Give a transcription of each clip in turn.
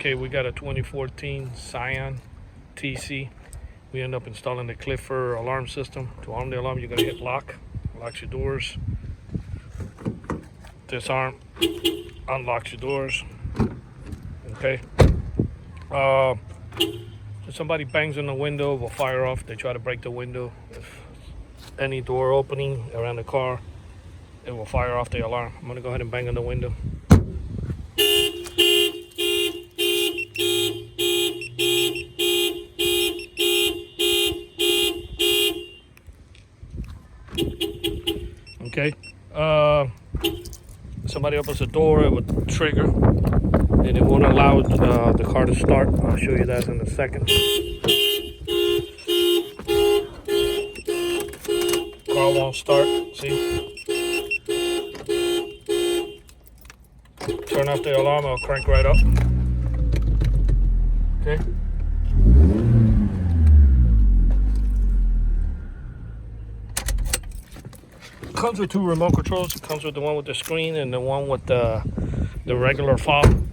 Okay, we got a 2014 Scion TC. We end up installing the Clifford alarm system. To arm the alarm, you're gonna hit lock, locks your doors. Disarm, unlocks your doors. Okay. If somebody bangs on the window, we'll fire off. They try to break the window. If any door opening around the car, it will fire off the alarm. I'm gonna go ahead and bang on the window. Okay. Somebody opens the door, it would trigger, and it won't allow the car to start. I'll show you that in a second. Car won't start. See? Turn off the alarm, it'll crank right up. Okay. It comes with two remote controls. It comes with the one with the screen and the one with the regular fob.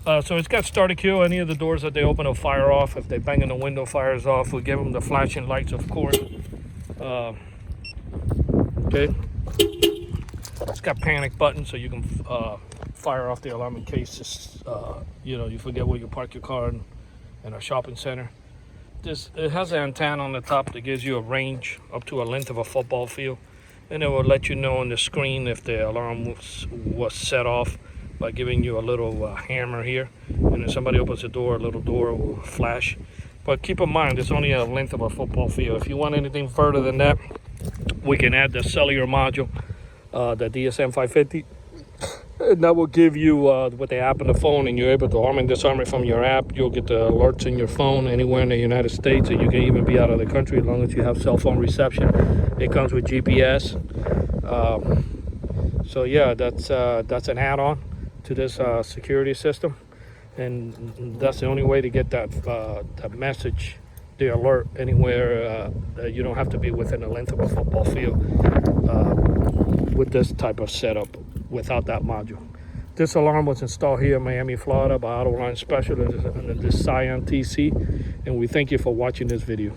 So it's got starter kill. Any of the doors that they open will fire off. If they bang on the window, fires off. We give them the flashing lights, of course. Okay. It's got panic buttons, so you can fire off the alarm in case you forget where you park your car in a shopping center. It has an antenna on the top that gives you a range up to a length of a football field, and it will let you know on the screen if the alarm was set off by giving you a little hammer here, and if somebody opens the door, a little door will flash. But keep in mind, it's only a length of a football field. If you want anything further than that, we can add the cellular module, the DSM 550. And that will give you with the app on the phone, and you're able to arm and disarm it from your app. You'll get the alerts in your phone anywhere in the United States, and you can even be out of the country as long as you have cell phone reception. It comes with GPS. So yeah, that's an add-on to this security system, and that's the only way to get that message, the alert, anywhere. You don't have to be within the length of a football field with this type of setup without that module. This alarm was installed here in Miami, Florida by Auto Line Specialists under this Scion TC, and we thank you for watching this video.